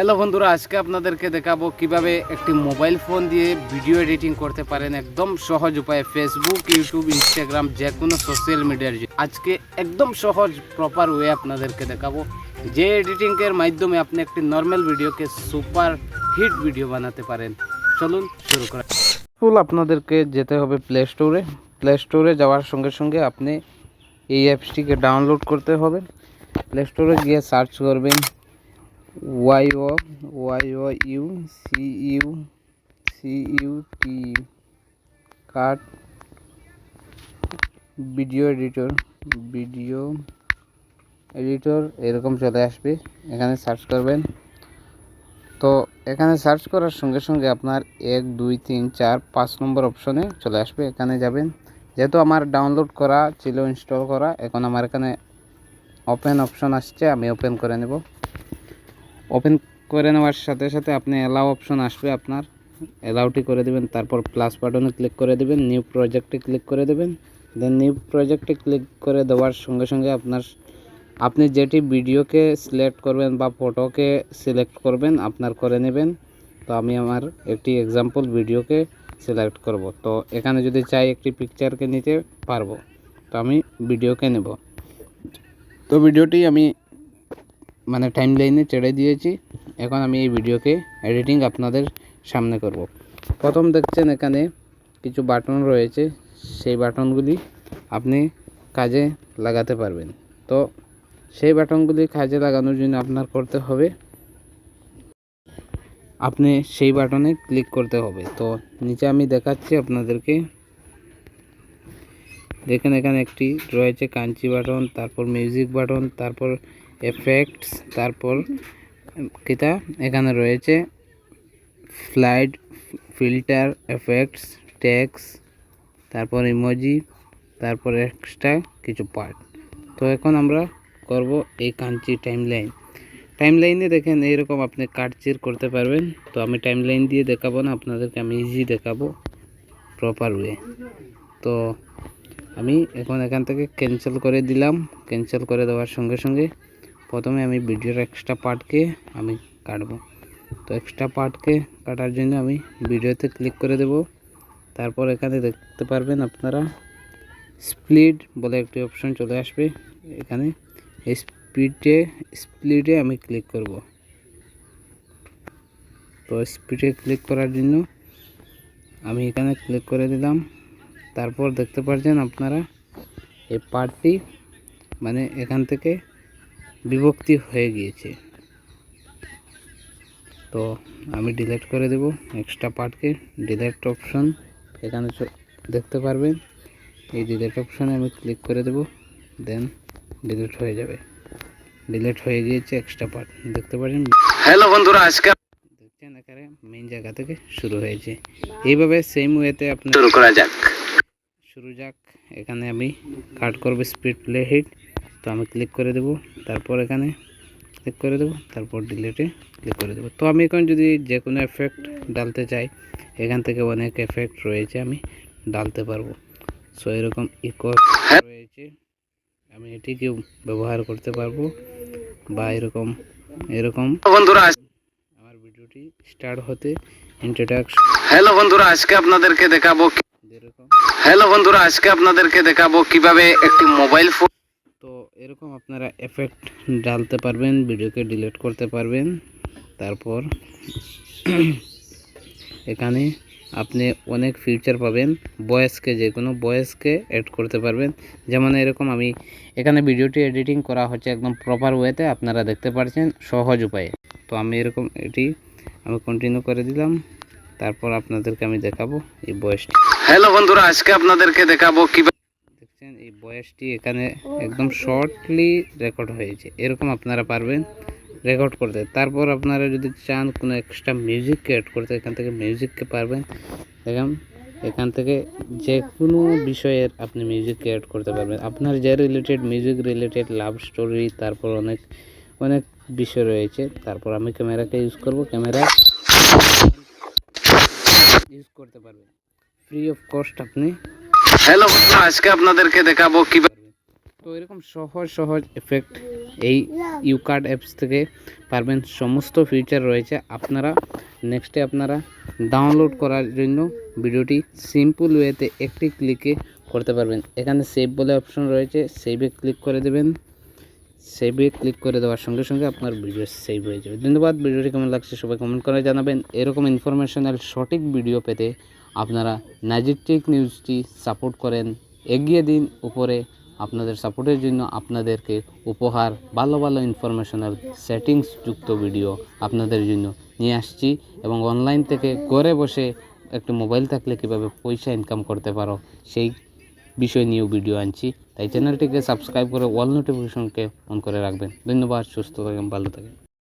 Hello বন্ধুরা, আজকে আপনাদেরকে দেখাবো কিভাবে একটি মোবাইল ফোন দিয়ে ভিডিও এডিটিং করতে পারেন একদম সহজ উপায়ে। ফেসবুক, ইউটিউব, ইনস্টাগ্রাম, যে কোনো সোশ্যাল মিডিয়ার আজকে একদম সহজ প্রপার ওয়ে আপনাদেরকে দেখাবো, যে এডিটিংয়ের মাধ্যমে আপনি একটি নর্মাল ভিডিওকে সুপার হিট ভিডিও বানাতে পারেন। চলুন শুরু করা। আপনাদেরকে যেতে হবে প্লে স্টোরে যাওয়ার সঙ্গে সঙ্গে আপনি এই অ্যাপসটিকে ডাউনলোড করতে হবে। প্লে স্টোরে গিয়ে সার্চ করবেন YOUCUT কাট ভিডিও এডিটর এরকম চলে আসবে। এখানে সার্চ করবেন। তো এখানে সার্চ করার সঙ্গে সঙ্গে আপনার 1 2 3 4 5 নম্বর অপশনে চলে আসবে। এখানে যাবেন। যেহেতু আমার ডাউনলোড করা ছিল, ইনস্টল করা, এখন আমার এখানে ওপেন অপশন আসছে, আমি ওপেন করে নেব। ওপেন করে নেওয়ার সাথে সাথে আপনি অ্যালাউ অপশন আসবে, আপনার অ্যালাউটি করে দেবেন। তারপর প্লাস বাটনে ক্লিক করে দেবেন, নিউ প্রজেক্টে ক্লিক করে দেবেন। দেন নিউ প্রজেক্টে ক্লিক করে দেওয়ার সঙ্গে সঙ্গে আপনি যেটি ভিডিওকে সিলেক্ট করবেন বা ফটোকে সিলেক্ট করবেন আপনার করে নেবেন। তো আমি আমার একটি এক্সাম্পল ভিডিওকে সিলেক্ট করব। তো এখানে যদি চাই একটি পিকচারকে নিতে পারবো, তো আমি ভিডিওকে নেব। তো ভিডিওটি আমি টাইম লাইনে ছেড়ে দিয়েছি। এখন আমি এই ভিডিওকে এডিটিং আপনাদের সামনে করব। প্রথম দেখছেন এখানে কিছু বাটন রয়েছে, সেই বাটনগুলি আপনি কাজে লাগাতে পারবেন। তো সেই বাটনগুলি কাজে লাগানোর জন্য আপনার করতে হবে, আপনি সেই বাটনে ক্লিক করতে হবে। তো নিচে আমি দেখাচ্ছি আপনাদেরকে। দেখেন এখানে একটি রয়েছে কাঞ্চি বাটন, তারপর মিউজিক বাটন, তারপর এফেক্টস, তারপর কিতা এখানে রয়েছে স্লাইড, ফিল্টার, এফেক্টস, টেক্সট, তারপর ইমোজি, তারপর এক্সট্রা কিছু পার্ট। তো এখন আমরা করব এই কাঞ্চি টাইমলাইনে দেখেন এইরকম আপনি কাটচির করতে পারবেন। তো আমি টাইমলাইন দিয়ে দেখাবো না আপনাদেরকে, আমি ইজি দেখাবো প্রপার ওয়ে। তো আমি এখন এখান থেকে ক্যান্সেল করে দিলাম। ক্যান্সেল করে দেওয়ার সঙ্গে সঙ্গে প্রথমে আমি ভিডিওর এক্সট্রা পার্টকে আমি কাটবো। তো এক্সট্রা পার্টকে কাটার জন্য আমি ভিডিওতে ক্লিক করে দেব। তারপর এখানে দেখতে পারবেন আপনারা স্প্লিট বলে একটি অপশন চলে আসবে। এখানে স্প্লিটে আমি ক্লিক করব। তো স্প্লিটে ক্লিক করার জন্য আমি এখানে ক্লিক করে দিলাম। তারপর দেখতে পাচ্ছেন আপনারা এই পার্টটি এখান থেকে বিভক্তি হয়ে গিয়েছে। তো আমি ডিলিট করে দেব এক্সট্রা পার্টকে। ডিলিট অপশন এখানে দেখতে পারবেন, এই ডিলিট অপশনে আমি ক্লিক করে দেব। দেন ডিলিট হয়ে যাবে। ডিলিট হয়ে গিয়েছে এক্সট্রা পার্ট, দেখতে পারেন। হ্যালো বন্ধুরা, আজকে দেখছেন এখানে মেইন জায়গা থেকে শুরু হয়েছে। এইভাবে সেম ওয়েতে আপনি শুরু যাক। এখানে আমি কাট করব স্পিড প্লে হিট। তো আমি ক্লিক করে দেব, তারপর এখানে ক্লিক করে দেব, তারপর ডিলিটে ক্লিক করে দেব। তো আমি এখন যদি যে কোনো এফেক্ট ডালতে চাই, এখান থেকে অনেক এফেক্ট রয়েছে, আমি ডালতে পারবো। সো এরকম ইকো রয়েছে, আমি এটিকেও ব্যবহার করতে পারবো। বা এরকম বন্ধুরা, আমার ভিডিওটি স্টার্ট হতে ইন্ট্রোডাকশন। হ্যালো বন্ধুরা, আজকে আপনাদেরকে দেখাবো কিভাবে একটি মোবাইল ফোন। তো এরকম আপনারা এফেক্ট ডালতে পারবেন, ভিডিওকে ডিলিট করতে পারবেন। তারপর এখানে আপনি অনেক ফিচার পাবেন। যে কোনো ভয়েসকে অ্যাড করতে পারবেন। যেমন এরকম আমি এখানে ভিডিওটি এডিটিং করা হচ্ছে একদম প্রপার ওয়েতে, আপনারা দেখতে পাচ্ছেন সহজ উপায়ে। তো আমি আমি কন্টিনিউ করে দিলাম। তারপর আপনাদেরকে আমি দেখাবো এই ভয়েসটি। হ্যালো বন্ধুরা, আজকে আপনাদেরকে দেখাবো কিভাবে দেখছেন এই ভয়েসটি এখানে একদম শর্টলি রেকর্ড হয়েছে। এরকম আপনারা পারবেন রেকর্ড করতে। তারপর আপনারা যদি চান কোনো এক্সট্রা মিউজিককে অ্যাড করতে, এখান থেকে মিউজিককে পারবেন। দেখেন এখান থেকে যে কোনো বিষয়ের আপনি মিউজিককে অ্যাড করতে পারবেন, আপনার যে related music related, love story, তারপর অনেক বিষয় রয়েছে। তারপর আমি ক্যামেরাকে ইউজ করব, ক্যামেরা ইউজ করতে পারবেন ফ্রি অফ কস্ট আপনি। হ্যালো, আজকে আপনাদেরকে দেখাবো কিভাবে তো এরকম সহজ এফেক্ট এই ইউকার্ড অ্যাপস থেকে পারবেন। সমস্ত ফিচার রয়েছে, আপনারা নেক্সটে আপনারা ডাউনলোড করার জন্য ভিডিওটি সিম্পল ওয়েতে একটি ক্লিকে করতে পারবেন। এখানে সেভ বলে অপশন রয়েছে, সেভে ক্লিক করে দেবেন। সেভে ক্লিক করে দেওয়ার সঙ্গে সঙ্গে আপনার ভিডিও সেভ হয়ে যাবে। ধন্যবাদ। ভিডিওটি কেমন লাগছে সবাই কমেন্ট করে জানাবেন। এরকম ইনফরমেশনাল সঠিক ভিডিও পেতে আপনারা নাজির টেক নিউজটি সাপোর্ট করেন, এগিয়ে দিন উপরে। আপনাদের সাপোর্টের জন্য আপনাদেরকে উপহার ভালো ইনফরমেশনাল সেটিংস যুক্ত ভিডিও আপনাদের জন্য নিয়ে আসছি, এবং অনলাইন থেকে ঘরে বসে একটি মোবাইল থাকলে কীভাবে পয়সা ইনকাম করতে পারো সেই বিষয় নিয়েও ভিডিও আনছি। তাই চ্যানেলটিকে সাবস্ক্রাইব করে অল নোটিফিকেশনকে অন করে রাখবেন। ধন্যবাদ। সুস্থ থাকেন, ভালো থাকেন।